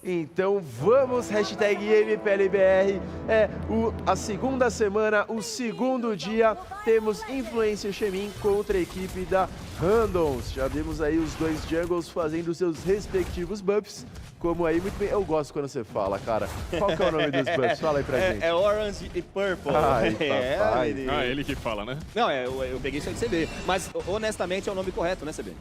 Então vamos, hashtag MPLBR, a segunda semana, o segundo dia, temos Influencer Xemin contra a equipe da Randoms. Já vimos aí os dois jungles fazendo seus respectivos buffs, como aí muito bem, eu gosto quando você fala, cara. Qual que é o nome dos buffs? Fala aí pra gente. É Orange e Purple. Ai, papai. Ele que fala, né? Não, eu peguei isso aí de CB, mas honestamente é o nome correto, né, CB?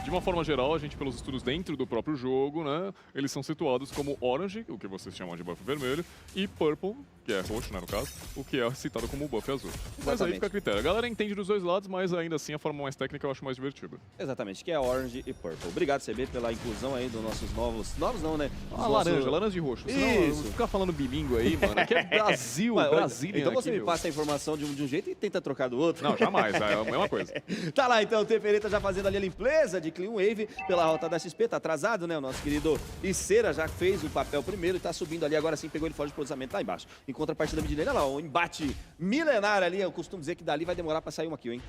De uma forma geral, a gente, pelos estudos dentro do próprio jogo, né, eles são situados como Orange, o que vocês chamam de buff vermelho, e Purple, que é roxo, né, no caso, o que é citado como buff azul. Mas aí fica a critério. A galera entende dos dois lados, mas ainda assim a forma mais técnica eu acho mais divertida. Exatamente, que é Orange e Purple. Obrigado, CB, pela inclusão aí dos nossos novos... Novos não, né? Laranja e roxo. Senão, Isso. ficar falando bilíngue aí, mano, aqui é Brasil, Brasília. Então você aqui, me passa a informação de um jeito e tenta trocar do outro? Não, jamais, é a mesma coisa. Tá lá então, o Tefereta já fazendo ali a limpeza de Clean Wave pela rota da XP, tá atrasado, né? O nosso querido Iceira já fez o papel primeiro e tá subindo ali, agora sim pegou ele fora de posicionamento lá embaixo. Em contrapartida da midlane, olha lá, um embate milenar ali, eu costumo dizer que dali vai demorar pra sair uma kill, hein?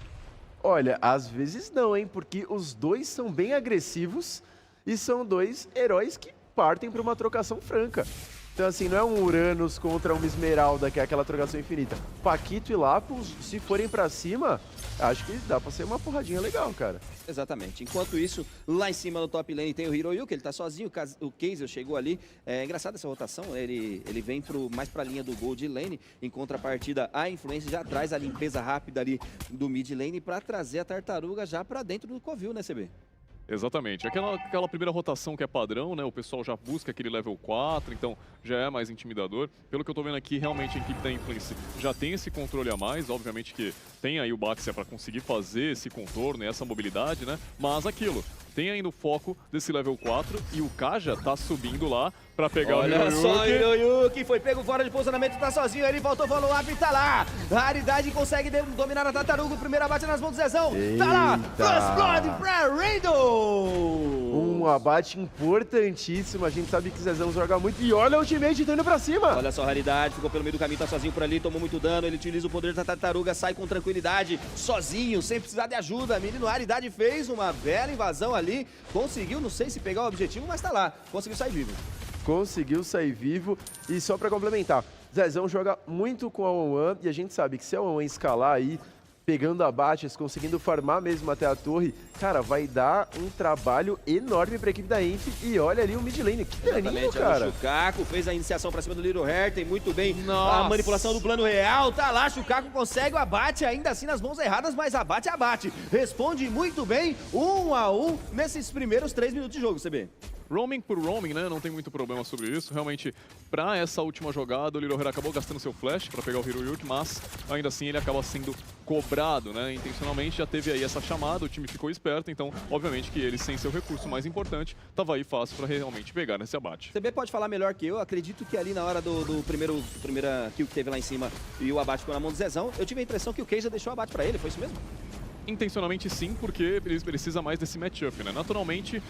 Olha, às vezes não, hein, porque os dois são bem agressivos e são dois heróis que partem para uma trocação franca. Então, assim, não é um Uranus contra uma Esmeralda, que é aquela trocação infinita. Paquito e Lapus, se forem pra cima, acho que dá pra ser uma porradinha legal, cara. Exatamente. Enquanto isso, lá em cima no top lane tem o Hiroyuki, ele tá sozinho, o Kaiser chegou ali. É engraçado essa rotação, ele vem mais pra linha do Gold Lane, em contrapartida a Influência já traz a limpeza rápida ali do mid lane pra trazer a Tartaruga já pra dentro do Covil, né, CB? Exatamente. Aquela primeira rotação que é padrão, né? O pessoal já busca aquele level 4, então já é mais intimidador. Pelo que eu tô vendo aqui, realmente a equipe da Influence já tem esse controle a mais. Obviamente que tem aí o Baxia para conseguir fazer esse contorno e essa mobilidade, né? Mas aquilo, tem ainda o foco desse level 4 e o Kaja tá subindo lá pra pegar o Hiroyuki. Olha só, o Hiroyuki foi pego fora de posicionamento, tá sozinho, ele voltou, follow-up e tá lá. Raridade consegue dominar a Tartaruga, o primeiro abate nas mãos do Zezão. Tá lá, First Blood pra Rainbow. Um abate importantíssimo, a gente sabe que Zezão joga muito. E olha o ultimate, tá indo pra cima. Olha só, Raridade, ficou pelo meio do caminho, tá sozinho por ali, tomou muito dano, ele utiliza o poder da Tartaruga, sai com tranquilidade, sozinho, sem precisar de ajuda. Menino, Raridade fez uma bela invasão ali, conseguiu, não sei se pegar o objetivo, mas tá lá, conseguiu sair vivo. Conseguiu sair vivo. E só pra complementar, Zezão joga muito com a One e a gente sabe que se a One escalar aí, pegando abates, conseguindo farmar mesmo até a torre, cara, vai dar um trabalho enorme pra equipe da Inf. E olha ali o mid lane, que daninho, cara. O Shukaku fez a iniciação pra cima do Little Hair, tem muito bem Nossa. A manipulação do plano real, tá lá, Shukaku consegue o abate, ainda assim nas mãos erradas, mas abate, abate. Responde muito bem, 1 a 1 nesses primeiros 3 minutos de jogo, CB. Roaming por roaming, né? Não tem muito problema sobre isso. Realmente, pra essa última jogada, o Little Hero acabou gastando seu flash pra pegar o Hiroyuki, mas ainda assim ele acaba sendo cobrado, né? Intencionalmente, já teve aí essa chamada, o time ficou esperto, então, obviamente que ele, sem seu recurso mais importante, tava aí fácil pra realmente pegar nesse abate. CB pode falar melhor que eu acredito que ali na hora do primeira kill que teve lá em cima e o abate ficou na mão do Zezão, eu tive a impressão que o Kei já deixou o abate pra ele, foi isso mesmo? Intencionalmente sim, porque ele precisa mais desse matchup, né? Naturalmente,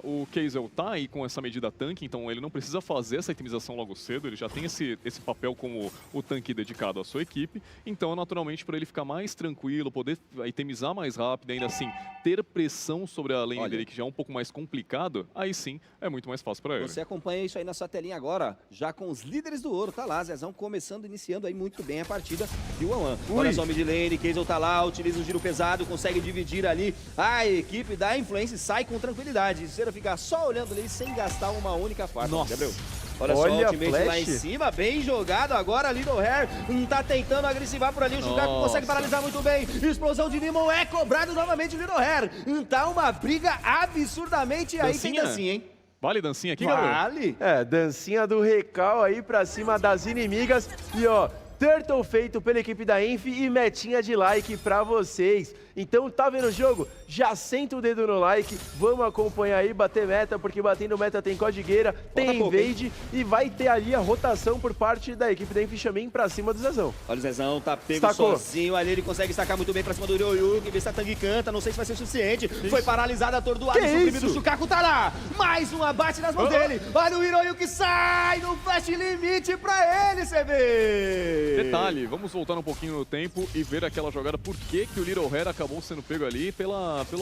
o Kazel tá aí com essa medida tanque, então ele não precisa fazer essa itemização logo cedo, ele já tem esse papel como o tanque dedicado à sua equipe, então naturalmente para ele ficar mais tranquilo, poder itemizar mais rápido, ainda assim ter pressão sobre a lane dele, que já é um pouco mais complicado, aí sim é muito mais fácil para ele. Você acompanha isso aí na sua telinha agora, já com os líderes do ouro, tá lá, Zezão começando, iniciando aí muito bem a partida de One. Olha só o mid lane, Kazel tá lá, utiliza o giro pesado, consegue dividir ali a equipe da Influence, sai com tranquilidade. Cera ficar só olhando ali sem gastar uma única farpa. Nossa. Gabriel. Olha só o ultimate lá em cima, bem jogado agora, Little Hair tá tentando agressivar por ali, o Shukaku consegue paralisar muito bem, explosão de Demon é cobrado novamente o Little Hair, tá uma briga absurdamente aí, tem dancinha, hein? Vale dancinha aqui, Gabriel? Vale! Dancinha do Recal aí pra cima das inimigas e ó, Turtle feito pela equipe da Enf e metinha de like pra vocês. Então tá vendo o jogo? Já senta o dedo no like, vamos acompanhar aí, bater meta, porque batendo meta tem codigueira, tem invade e vai ter ali a rotação por parte da equipe da Enf Xemin pra cima do Zezão. Olha o Zezão, tá pego sozinho ali, ele consegue estacar muito bem pra cima do Hiroyuki, vê se a Tangue canta, não sei se vai ser o suficiente. Foi paralisado, atordoado, suprimido, o Shukaku tá lá! Mais um abate nas mãos dele! Olha o Hiroyuki sai no flash limite pra ele, CB! Detalhe, vamos voltar um pouquinho no tempo e ver aquela jogada, por que o Little Hair acabou acabou sendo pego ali pelo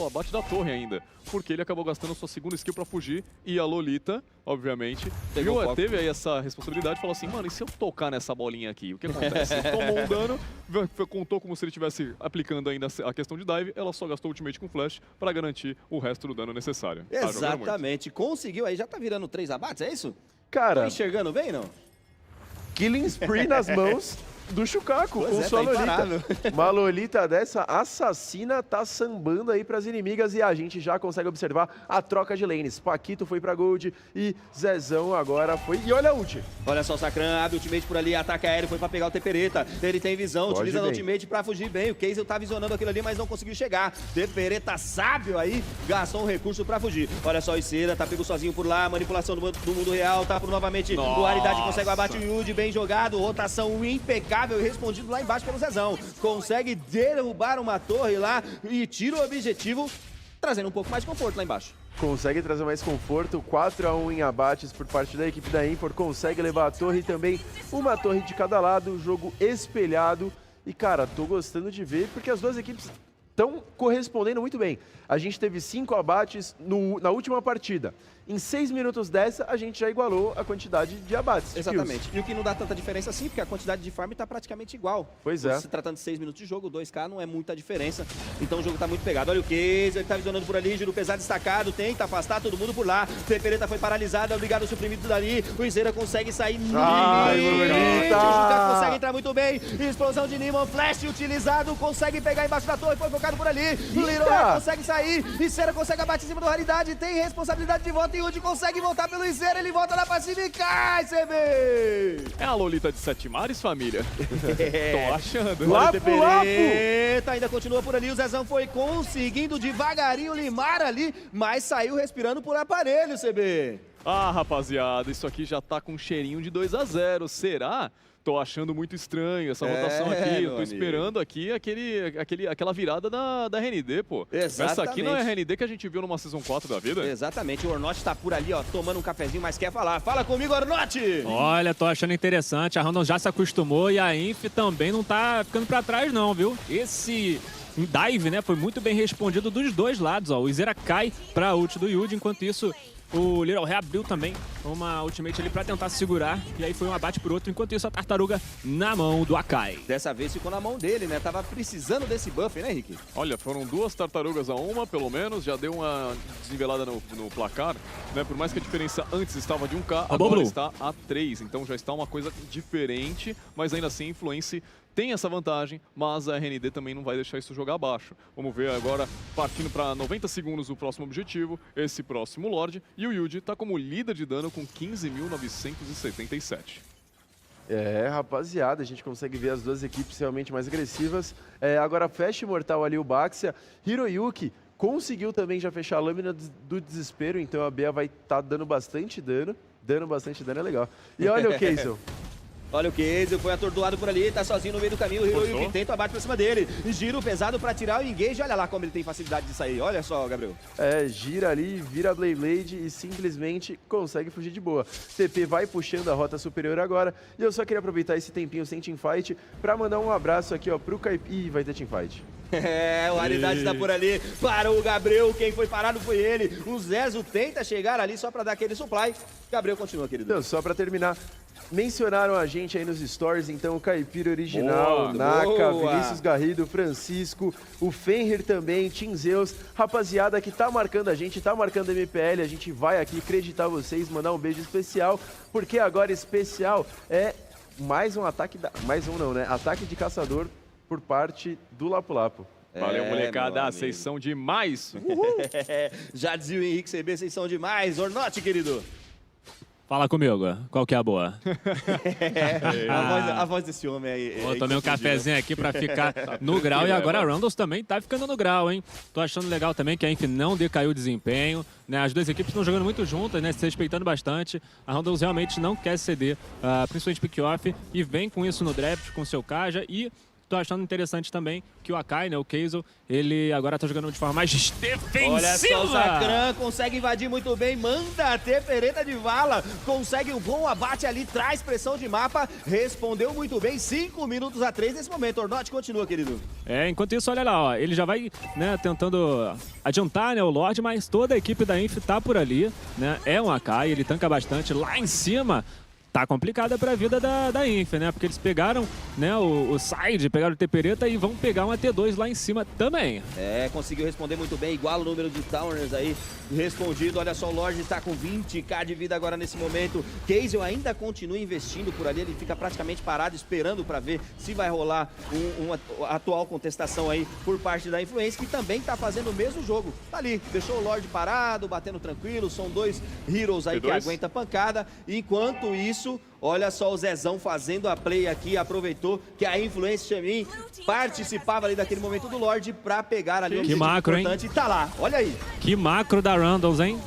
abate da torre ainda. Porque ele acabou gastando sua segunda skill pra fugir. E a Lolita, obviamente, teve aí essa responsabilidade e falou assim, mano, e se eu tocar nessa bolinha aqui? O que acontece? Tomou um dano, contou como se ele estivesse aplicando ainda a questão de dive, ela só gastou ultimate com flash pra garantir o resto do dano necessário. Exatamente. Conseguiu aí, já tá virando 3 abates, é isso? Cara, Tô enxergando bem, não? killing spree nas mãos do Shukaku com sua Lolita. Uma Lolita dessa assassina tá sambando aí pras inimigas e a gente já consegue observar a troca de lanes. Paquito foi pra Gold e Zezão agora foi... E olha a ult. Olha só o Sakran, abre o ultimate por ali, ataque aéreo, foi pra pegar o Tepereta. Ele tem visão, utiliza o ultimate pra fugir bem. O Kazel tá visionando aquilo ali, mas não conseguiu chegar. Tepereta sábio aí, gastou um recurso pra fugir. Olha só o Isera, tá pego sozinho por lá, manipulação do mundo real, tá por novamente o Raridade, consegue o abate, o Yudi, bem jogado, rotação impecável e respondido lá embaixo pelo Zezão. Consegue derrubar uma torre lá e tira o objetivo, trazendo um pouco mais de conforto lá embaixo. Consegue trazer mais conforto, 4-1 em abates por parte da equipe da Infor, consegue levar a torre também, uma torre de cada lado, jogo espelhado. E cara, tô gostando de ver porque as duas equipes estão correspondendo muito bem. A gente teve 5 abates na última partida. Em 6 minutos dessa, a gente já igualou a quantidade de abates. Exatamente. E o que não dá tanta diferença assim, porque a quantidade de farm tá praticamente igual. Pois é. Se tratando de 6 minutos de jogo, 2K não é muita diferença. Então o jogo tá muito pegado. Olha o Kazel, ele tá visionando por ali, giro pesado destacado, tenta afastar todo mundo por lá. Tepereta foi paralisada, obrigado ao suprimido dali. O Isera consegue sair. Ai, o Juca consegue entrar muito bem. Explosão de Nimon, flash utilizado, consegue pegar embaixo da torre, foi focado por ali. O Leroy consegue sair. Isera consegue abater em cima do Raridade, tem responsabilidade de volta. Yudi consegue voltar pelo Isera, ele volta lá pra cima e cai, CB! É a Lolita de 7 mares, família? Tô achando. Lapo! Ainda continua por ali, o Zezão foi conseguindo devagarinho limar ali, mas saiu respirando por aparelho, CB. Ah, rapaziada, isso aqui já tá com cheirinho de 2-0. Será? Tô achando muito estranho essa rotação aqui. Eu tô esperando aqui aquela virada da RND, pô. Exatamente. Essa aqui não é a RND que a gente viu numa Season 4 da vida? Exatamente. O Ornot tá por ali, ó, tomando um cafezinho, mas quer falar. Fala comigo, Ornot! Olha, tô achando interessante. A Random já se acostumou e a Inf também não tá ficando pra trás, não, viu? Esse dive, né, foi muito bem respondido dos dois lados, ó. O Isera cai pra ult do Yudi, enquanto isso... O Little reabriu também uma ultimate ali pra tentar segurar. E aí foi um abate por outro. Enquanto isso, a tartaruga na mão do Akai. Dessa vez ficou na mão dele, né? Tava precisando desse buff, né, Henrique? Olha, foram 2 tartarugas a 1, pelo menos. Já deu uma desnivelada no placar, né? Por mais que a diferença antes estava de 1K, agora está a 3. Então já está uma coisa diferente. Mas ainda assim, Influence tem essa vantagem, mas a RND também não vai deixar isso jogar abaixo. Vamos ver agora, partindo para 90 segundos o próximo objetivo, esse próximo Lorde. E o Yudi tá como líder de dano com 15.977. É, rapaziada, a gente consegue ver as duas equipes realmente mais agressivas. Agora fecha imortal ali o Baxia. Hiroyuki conseguiu também já fechar a lâmina do desespero, então a Bea vai estar dando bastante dano. Dando bastante dano é legal. E olha o Kazel. Olha o Kazel, foi atordoado por ali, tá sozinho no meio do caminho, o Hiroyuki tenta o abate pra cima dele, giro pesado pra tirar o engage, olha lá como ele tem facilidade de sair, olha só, Gabriel. Gira ali, vira a Blade e simplesmente consegue fugir de boa. TP vai puxando a rota superior agora, e eu só queria aproveitar esse tempinho sem teamfight pra mandar um abraço aqui, ó, pro Caip... Ih, vai ter teamfight. O Raridade tá por ali, para o Gabriel, quem foi parado foi ele, o Zezo tenta chegar ali só pra dar aquele supply, Gabriel continua, querido. Então, só pra terminar, mencionaram a gente aí nos stories, então o Caipira original, Naka, Vinícius Garrido, Francisco, o Fenrir também, Team Zeus, rapaziada que tá marcando a gente, tá marcando a MPL, a gente vai aqui acreditar vocês, mandar um beijo especial, porque agora especial é mais um ataque, mais um não, né? Ataque de caçador por parte do Lapu Lapu. Valeu, molecada, vocês são demais! Já dizia o Henrique CB, vocês são demais, Ornote, querido! Fala comigo, qual que é a boa? A voz desse homem aí. Eu tomei um cafezinho aqui pra ficar no grau e agora a Randalls também tá ficando no grau, hein? Tô achando legal também que a Inf não decaiu o desempenho, né? As duas equipes estão jogando muito juntas, né? Se respeitando bastante. A Randalls realmente não quer ceder, principalmente pick-off, e vem com isso no draft, com seu Kaja e tô achando interessante também que o Akai, né, o Kai'Sa, ele agora tá jogando de forma mais defensiva. Olha só, o Zakran consegue invadir muito bem, manda a Tepereta de vala, consegue um bom abate ali, traz pressão de mapa, respondeu muito bem, 5 minutos a 3 nesse momento. Ornot continua, querido. Enquanto isso, olha lá, ó, ele já vai, né, tentando adiantar, né, o Lorde, mas toda a equipe da Inf tá por ali, né, é um Akai, ele tanca bastante lá em cima. Tá complicada pra vida da Inf, né? Porque eles pegaram, né, o side, pegaram o Tepereta e vão pegar um AT2 lá em cima também. Conseguiu responder muito bem, igual o número de Towners aí respondido. Olha só, o Lorde está com 20k de vida agora nesse momento. Kai'Sa ainda continua investindo por ali, ele fica praticamente parado esperando para ver se vai rolar uma atual contestação aí por parte da Influence, que também tá fazendo o mesmo jogo. Tá ali, deixou o Lorde parado, batendo tranquilo, são 2 Heroes aí que aguenta pancada. Enquanto isso, olha só o Zezão fazendo a play aqui, aproveitou que a Influence Xamim participava ali daquele momento do Lorde pra pegar ali um objetivo macro, importante. E tá lá, olha aí. Que macro da Randalls, hein?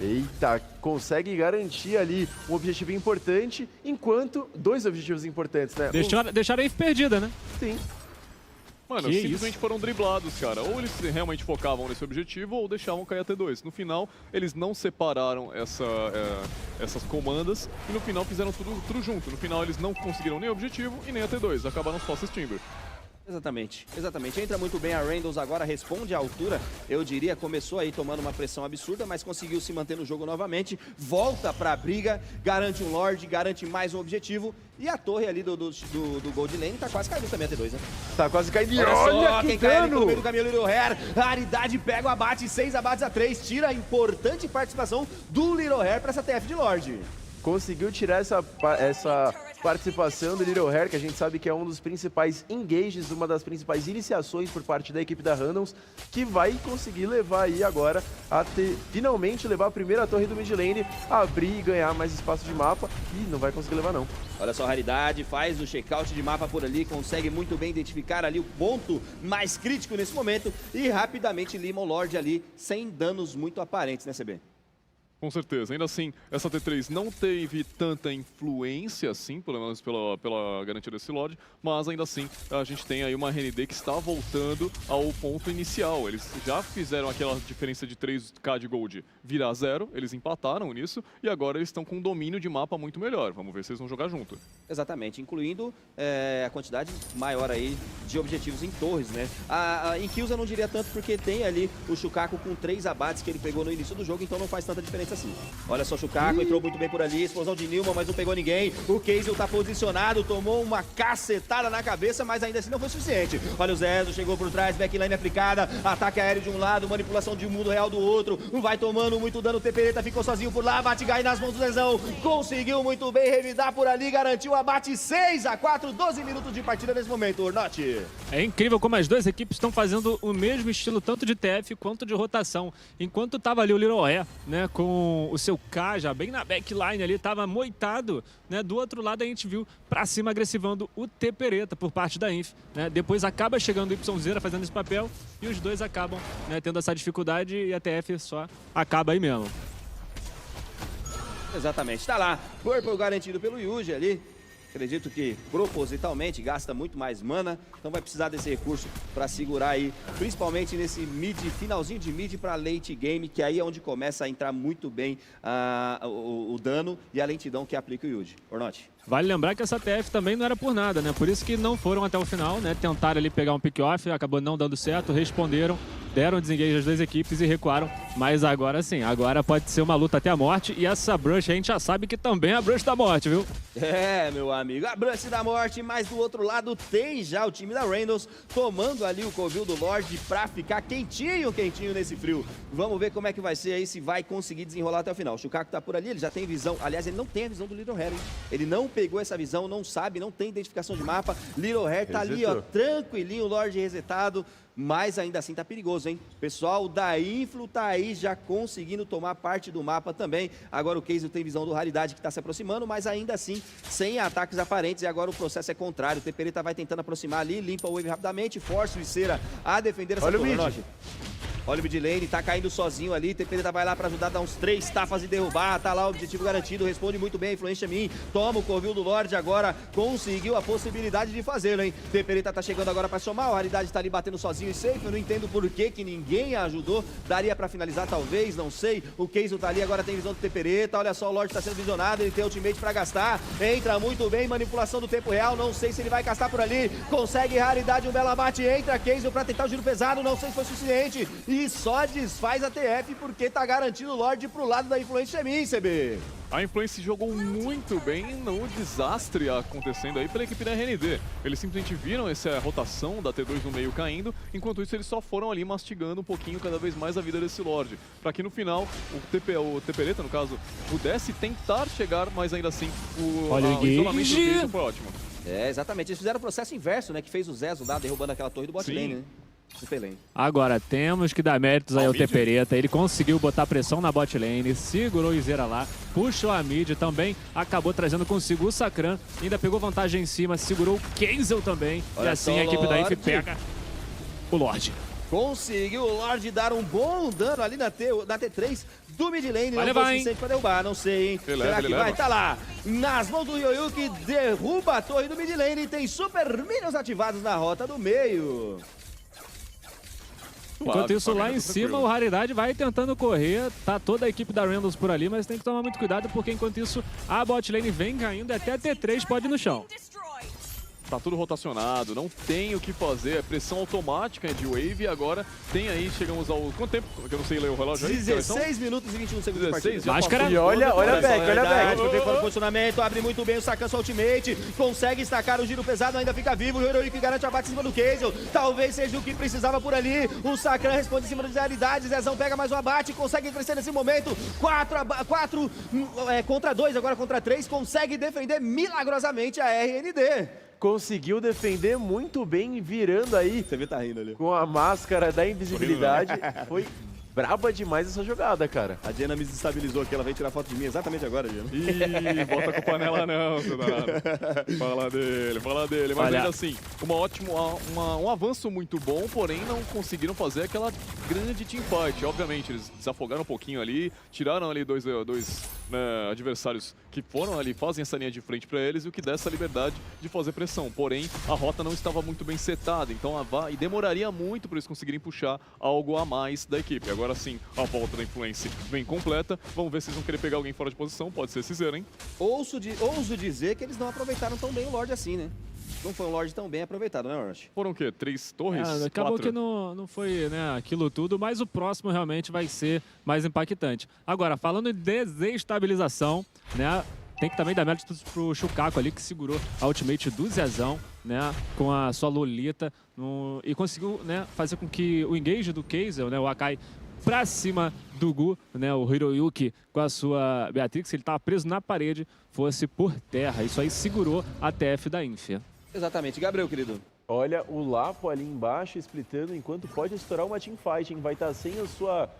Eita, consegue garantir ali um objetivo importante, enquanto 2 objetivos importantes, né? Deixaram a Inf perdida, né? Sim. Mano, Que simplesmente isso? foram driblados, cara. Ou eles realmente focavam nesse objetivo, ou deixavam cair a T2. No final, eles não separaram essas comandas, e no final fizeram tudo junto. No final, eles não conseguiram nem o objetivo e nem a T2. Acabaram só assistindo. Exatamente, exatamente. Entra muito bem a Randalls agora, responde à altura. Eu diria, começou aí tomando uma pressão absurda, mas conseguiu se manter no jogo novamente. Volta pra briga, garante um Lorde, garante mais um objetivo. E a torre ali do Gold Lane tá quase caindo também a T2, né? Tá quase caindo. Olha só, que quem cai ali dano! no meio do caminho, Little Hair. A Aridade pega o abate, 6 abates a 3. Tira a importante participação do Little Hair pra essa TF de Lorde. Conseguiu tirar essa participação do Little Hair, que a gente sabe que é um dos principais engages, uma das principais iniciações por parte da equipe da Randoms, que vai conseguir levar aí agora a finalmente levar a primeira torre do mid lane, abrir e ganhar mais espaço de mapa, e não vai conseguir levar não. Olha só a Raridade, faz o check-out de mapa por ali, consegue muito bem identificar ali o ponto mais crítico nesse momento e rapidamente lima o Lorde ali, sem danos muito aparentes, né, CB? Com certeza. Ainda assim, essa T3 não teve tanta influência, assim, pelo menos pela garantia desse Lorde, mas ainda assim, a gente tem aí uma RND que está voltando ao ponto inicial. Eles já fizeram aquela diferença de 3k de gold virar 0, eles empataram nisso, e agora eles estão com um domínio de mapa muito melhor. Vamos ver se eles vão jogar junto. Exatamente, incluindo a quantidade maior aí de objetivos em torres, né? Em kills eu não diria tanto, porque tem ali o Shukaku com 3 abates que ele pegou no início do jogo, então não faz tanta diferença assim. Olha só, o Shukaku entrou muito bem por ali, explosão de Nilma, mas não pegou ninguém. O Kai'Sa tá posicionado, tomou uma cacetada na cabeça, mas ainda assim não foi suficiente. Olha o Zezo, chegou por trás, backline aplicada, ataque aéreo de um lado, manipulação de mundo real do outro, vai tomando muito dano, o Tepereta ficou sozinho por lá, bate Gai nas mãos do Zezão, conseguiu muito bem revidar por ali, garantiu o abate 6-4, 12 minutos de partida nesse momento, Ornot. É incrível como as duas equipes estão fazendo o mesmo estilo, tanto de TF quanto de rotação. Enquanto tava ali o Little Hair, né, com o seu K já bem na backline ali, tava moitado, né, do outro lado a gente viu pra cima agressivando o Tepereta por parte da Inf, né, depois acaba chegando o YZ fazendo esse papel e os dois acabam, né, tendo essa dificuldade e a TF só acaba aí mesmo. Exatamente, tá lá, corpo garantido pelo Yuji ali. Acredito que propositalmente gasta muito mais mana, então vai precisar desse recurso para segurar aí, principalmente nesse mid, finalzinho de mid para late game, que aí é onde começa a entrar muito bem o dano e a lentidão que aplica o Yuji. Ornot. Vale lembrar que essa TF também não era por nada, né? Por isso que não foram até o final, né? Tentaram ali pegar um pick-off, acabou não dando certo, responderam, deram desengage às duas equipes e recuaram. Mas agora sim, agora pode ser uma luta até a morte. E essa Brush a gente já sabe que também é a Brush da morte, viu? É, meu amigo, a Brush da morte, mas do outro lado tem já o time da Randalls tomando ali o covil do Lorde pra ficar quentinho nesse frio. Vamos ver como é que vai ser aí, se vai conseguir desenrolar até o final. O Shukaku tá por ali, ele já tem visão, aliás, ele não tem a visão do Little Hair, hein? Ele não pegou essa visão, não sabe, não tem identificação de mapa. Little Hair tá ali, ó, tranquilinho, o Lorde resetado. Mas ainda assim tá perigoso, hein? Pessoal da Influ tá aí já conseguindo tomar parte do mapa também. Agora o Kai'Sa tem visão do Raridade que tá se aproximando, mas ainda assim sem ataques aparentes. E agora o processo é contrário. O Tepereta vai tentando aproximar ali, limpa o wave rapidamente, força o Viscera a defender essa torre. Olha o mid lane, tá caindo sozinho ali. TPD vai lá pra ajudar a dar uns 3 tapas e derrubar. Tá lá o objetivo garantido, responde muito bem. Influência mim, toma o Covil do Lorde agora. Conseguiu a possibilidade de fazê-lo, hein? TPD tá chegando agora pra somar. O Raridade tá ali batendo sozinho e safe. Eu não entendo por que ninguém ajudou. Daria pra finalizar, talvez, não sei. O Keizo tá ali, agora tem visão do Tepereta. Olha só, o Lorde tá sendo visionado. Ele tem ultimate pra gastar. Entra muito bem, manipulação do tempo real. Não sei se ele vai castar por ali. Consegue Raridade, um belo abate. Entra Keizo pra tentar o giro pesado. Não sei se foi suficiente. E só desfaz a TF porque tá garantindo o Lorde pro lado da Influência Min, CB. A Influence jogou muito bem no desastre acontecendo aí pela equipe da RND. Eles simplesmente viram essa rotação da T2 no meio caindo, enquanto isso eles só foram ali mastigando um pouquinho cada vez mais a vida desse Lorde. Para que no final o Tepereta, no caso, pudesse tentar chegar, mas ainda assim o isolamento do Keizo foi ótimo. É, exatamente. Eles fizeram o processo inverso, né? Que fez o Zezo lá derrubando aquela torre do bot lane, né? Agora, temos que dar méritos aí ao Tepereta. Ele conseguiu botar pressão na bot lane, segurou o Izera lá, puxou a mid também, acabou trazendo consigo o Sakran, ainda pegou vantagem em cima, segurou o Keizel também. Olha, e assim a equipe da Inf pega o Lorde. Conseguiu o Lorde dar um bom dano ali na T3 do mid lane. Vai não levar, foi suficiente pra derrubar, não sei, hein? Será que vai? Tá lá, nas mãos do Ryoyu, que derruba a torre do mid lane e tem Super Minions ativados na rota do meio. Enquanto isso, lá em cima, o Raridade vai tentando correr. Tá toda a equipe da Randalls por ali, mas tem que tomar muito cuidado, porque enquanto isso, a bot lane vem caindo, até a T3 pode ir no chão. Tá tudo rotacionado, não tem o que fazer, é pressão automática de wave e agora tem aí, chegamos ao... Quanto tempo? Que eu não sei ler o relógio aí. 16 minutos e 21 segundos de partida. Máscara. E olha a back, olha a back. Tem fora do posicionamento, abre muito bem o Sakan, sua ultimate, consegue estacar o giro pesado, ainda fica vivo, o Heroic garante o abate em cima do Keizel, talvez seja o que precisava por ali, o Sakan responde em cima das realidades, Zezão pega mais um abate, consegue crescer nesse momento, 4 contra 2, agora contra 3, consegue defender milagrosamente a RND. Conseguiu defender muito bem, virando aí Você vê, tá rindo ali. com a máscara da invisibilidade. Foi braba demais essa jogada, cara. A Diana me desestabilizou aqui, ela veio tirar foto de mim exatamente agora, Diana. Ih, bota com panela não, seu danado. Fala dele. Mas ainda assim, um avanço muito bom, porém não conseguiram fazer aquela grande teamfight. Obviamente, eles desafogaram um pouquinho ali, tiraram ali dois adversários que foram ali, fazem essa linha de frente para eles, e o que dá essa liberdade de fazer pressão. Porém, a rota não estava muito bem setada, então e demoraria muito para eles conseguirem puxar algo a mais da equipe. Agora sim, a volta da Influence vem completa. Vamos ver se eles vão querer pegar alguém fora de posição. Pode ser Cinzera, hein? Ouso dizer que eles não aproveitaram tão bem o Lorde assim, né? Não foi um Lorde tão bem aproveitado, né, Orochi? Foram o quê? 3 torres? Acabou 4? que não foi, né, aquilo tudo, mas o próximo realmente vai ser mais impactante. Agora, falando de desestabilização, né, tem que também dar méritos pro Shukaku ali, que segurou a ultimate do Zezão, né, com a sua Lolita, e conseguiu, né, fazer com que o engage do Keizel, né, o Akai, pra cima do Gu, né, o Hiroyuki com a sua Beatrix, ele estava preso na parede, fosse por terra. Isso aí segurou a TF da Inf. Exatamente. Gabriel, querido. Olha o Lapo ali embaixo splitando, enquanto pode estourar uma teamfight, hein? Vai estar sem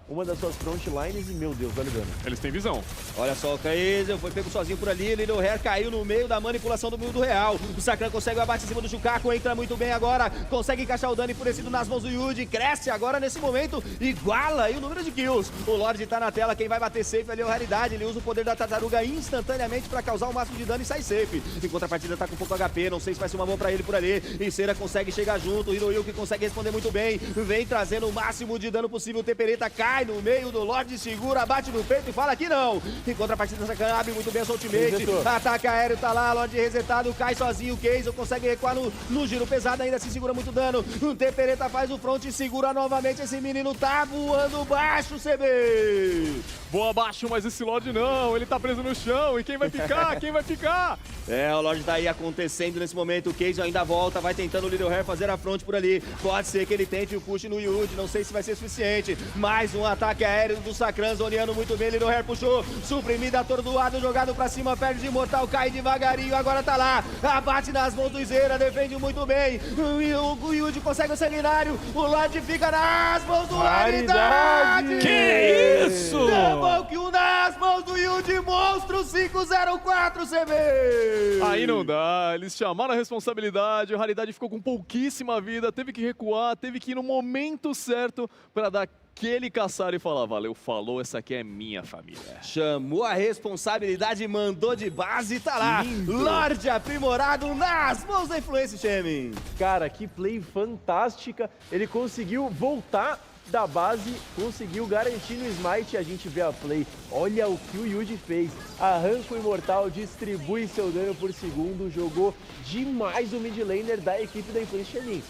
uma das suas frontlines e, meu Deus, olha o dano. Eles têm visão. Olha só, o Keizel foi pego sozinho por ali, Little Hair caiu no meio da manipulação do mundo real. O Sakran consegue o abate em cima do Shukaku, entra muito bem agora, consegue encaixar o dano enfurecido nas mãos do Yuji, cresce agora nesse momento, iguala aí o número de kills. O Lorde tá na tela, quem vai bater safe ali é o Raridade, ele usa o poder da tartaruga instantaneamente pra causar o máximo de dano e sai safe. Em contrapartida tá com pouco HP, não sei se vai ser uma boa pra ele por ali. E Cera consegue chegar junto, o Hiroyuki consegue responder muito bem, vem trazendo o máximo de dano possível, o Tepereta cai no meio do Lorde, segura, bate no peito e fala que não. Em contrapartida, Sakan abre muito bem a sua ultimate, ataque aéreo, tá lá, Lorde resetado, cai sozinho, o Keizel consegue recuar no giro pesado, ainda assim segura muito dano, o Tepereta faz o front e segura novamente, esse menino tá voando baixo, CB! Voa abaixo, mas esse Lorde não, ele tá preso no chão, e quem vai ficar? Quem vai ficar? É, o Lorde tá aí acontecendo nesse momento, o Keizel ainda volta, vai tentando o Little Hair fazer a front por ali, pode ser que ele tente o push no Yuji, não sei se vai ser suficiente, mais um ataque aéreo do Sakran, zoneando muito bem, Little Hair puxou, suprimida, atordoado, jogado pra cima, perde de imortal, cai devagarinho, agora tá lá, abate nas mãos do Izera, defende muito bem, o Yuji consegue o sanguinário, o Lorde fica nas mãos do Raridade! Que isso? Double kill nas mãos do Yuji, monstro 504, CB! Aí não dá, eles chamaram a responsabilidade, a Raridade ficou com pouquíssima vida, teve que recuar, teve que ir no momento certo para dar aquele caçar e falar, valeu, falou, essa aqui é minha família. Chamou a responsabilidade, mandou de base e tá lá. Lindo. Lorde aprimorado nas mãos da Influência, Chemin. Cara, que play fantástica. Ele conseguiu voltar da base, conseguiu garantir no Smite. A gente vê a play. Olha o que o Yuji fez. Arranca o Imortal, distribui seu dano por segundo. Jogou demais o mid laner da equipe da Influência Chemin,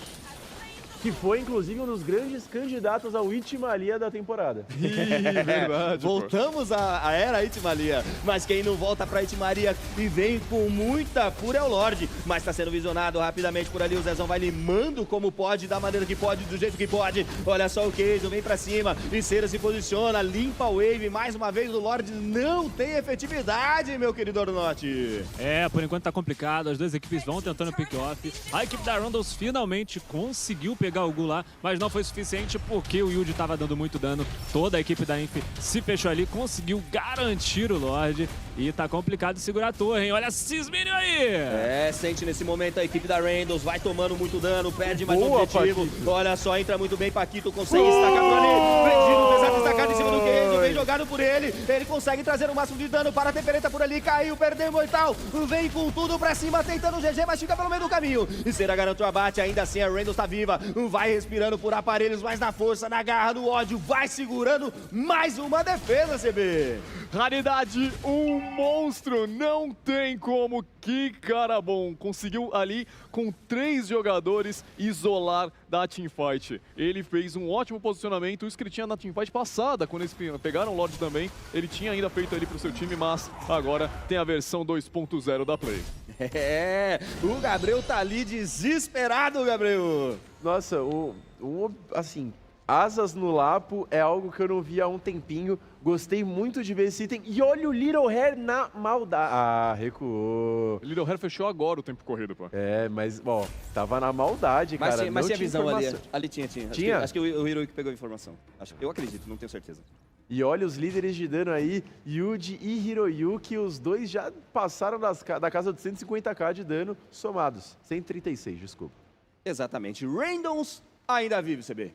que foi, inclusive, um dos grandes candidatos ao Itimalia da temporada. Verdade, Voltamos à era Itimalia, mas quem não volta pra Itimaria e vem com muita fúria é o Lorde, mas tá sendo visionado rapidamente por ali, o Zezão vai limando como pode, da maneira que pode, do jeito que pode. Olha só o Keizo, vem pra cima, Liceira se posiciona, limpa o wave, mais uma vez o Lorde não tem efetividade, meu querido Ornote. Por enquanto tá complicado, as duas equipes vão tentando pick-off. A equipe da Randalls finalmente conseguiu pegar o Gu lá, mas não foi suficiente porque o Yuji tava dando muito dano. Toda a equipe da Inf se fechou ali, conseguiu garantir o Lorde e tá complicado segurar a torre, hein? Olha a Cismínio aí! Sente nesse momento a equipe da Randalls, vai tomando muito dano, perde mais um Boa, objetivo. Paquito. Olha só, entra muito bem, Paquito consegue destacar por ali. Prendido, pesado destacado em cima do Keizo, vem jogado por ele. Ele consegue trazer o máximo de dano para a Tempereta por ali, caiu, perdeu o Mortal. Vem com tudo pra cima, tentando o GG, mas fica pelo meio do caminho. E será garantiu o abate, ainda assim a Randalls tá viva. Vai respirando por aparelhos, mas na força, na garra, no ódio, vai segurando mais uma defesa, CB. Raridade, um monstro, não tem como, que cara bom. Conseguiu ali, com 3 jogadores, isolar da teamfight. Ele fez um ótimo posicionamento, isso que ele tinha na teamfight passada, quando eles pegaram o Lorde também. Ele tinha ainda feito ali pro seu time, mas agora tem a versão 2.0 da play. O Gabriel tá ali desesperado, Gabriel. Nossa, assim, asas no Lapo é algo que eu não vi há um tempinho. Gostei muito de ver esse item. E olha o Little Hair na maldade. Ah, recuou. Little Hair fechou agora o tempo corrido, pô. Mas, ó, tava na maldade, Mas cara. mas não tinha visão ali. informação. Ali tinha. Tinha? Acho que o Hiroki pegou a informação. Eu acredito, não tenho certeza. E olha os líderes de dano aí, Yuji e Hiroyuki, os dois já passaram da casa de 150k de dano somados. 136, desculpa. Exatamente. Randalls ainda vive, CB.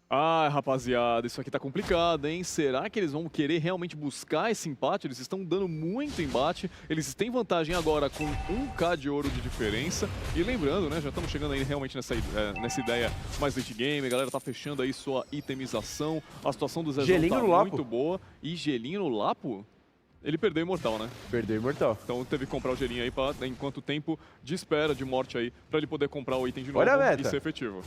Ah, rapaziada, isso aqui tá complicado, hein? Será que eles vão querer realmente buscar esse empate? Eles estão dando muito embate, eles têm vantagem agora com 1k de ouro de diferença. E lembrando, né, já estamos chegando aí realmente nessa ideia mais late game, a galera tá fechando aí sua itemização, a situação do Zezão Gelinho tá no Lapo. muito boa. E gelinho no Lapo? Ele perdeu o Imortal, né? Perdeu o Imortal. Então teve que comprar o gelinho aí enquanto tempo de espera, de morte aí, pra ele poder comprar o item de novo Olha a meta. e ser efetivo.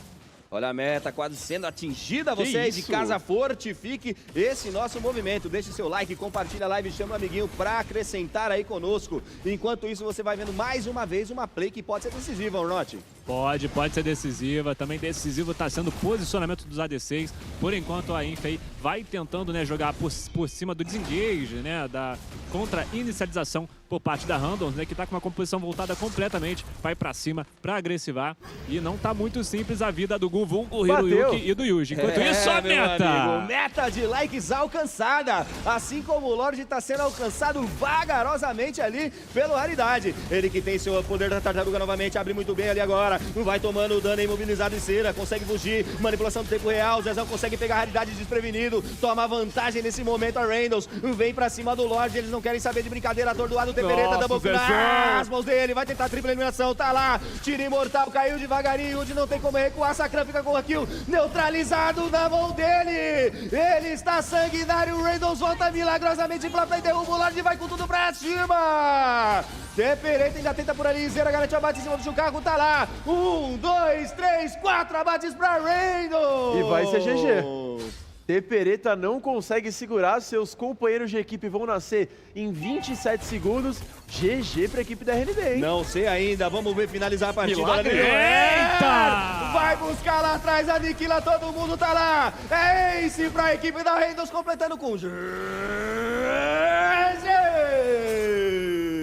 Olha a meta quase sendo atingida. Você aí de isso? casa, fortifique esse nosso movimento. Deixe seu like, compartilha a live, chama o amiguinho pra acrescentar aí conosco. Enquanto isso, você vai vendo mais uma vez uma play que pode ser decisiva, Ornote. Pode ser decisiva. Também decisivo está sendo o posicionamento dos ADCs. Por enquanto a Inf aí vai tentando, né, jogar por cima do desengage, né, da contra-inicialização por parte da Randalls, né, que tá com uma composição voltada completamente, vai pra cima pra agressivar. E não tá muito simples a vida do Gu, vulgo, Hiroyuki e do Yuji. Enquanto isso, a meu meta! amigo, meta de likes alcançada. Assim como o Lorde tá sendo alcançado vagarosamente ali pelo Raridade. Ele que tem seu poder da tartaruga novamente, abre muito bem ali agora. Vai tomando o dano imobilizado em cera, consegue fugir. Manipulação do tempo real, o Zezão consegue pegar a Raridade desprevenido. Toma vantagem nesse momento a Randalls. Vem pra cima do Lorde, eles não querem saber de brincadeira. Atordoado, Tempereta, Nossa, double Zezão. nas mãos dele. Vai tentar a tripla eliminação, tá lá. Tira imortal, caiu devagarinho. Onde não tem como recuar, Sakran fica com a kill. Neutralizado na mão dele. Ele está sanguinário. O Randalls volta milagrosamente pra play. Derruba o Lorde e vai com tudo pra cima. Tempereta ainda tenta por ali. Zera garante o abate em cima do Chucaco. Tá lá. 1, 2, 3, 4 abates pra Randalls. E vai ser GG. Tempereta não consegue segurar, seus companheiros de equipe vão nascer em 27 segundos. GG pra equipe da RNB, hein? Não sei ainda, vamos ver finalizar a partida. Milagre. Eita! Vai buscar lá atrás, aniquila todo mundo, tá lá. É Ace pra equipe da Randalls, completando com GG.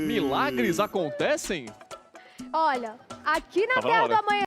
Milagres acontecem? Olha, aqui na Tava na Terra hora. do Amanhã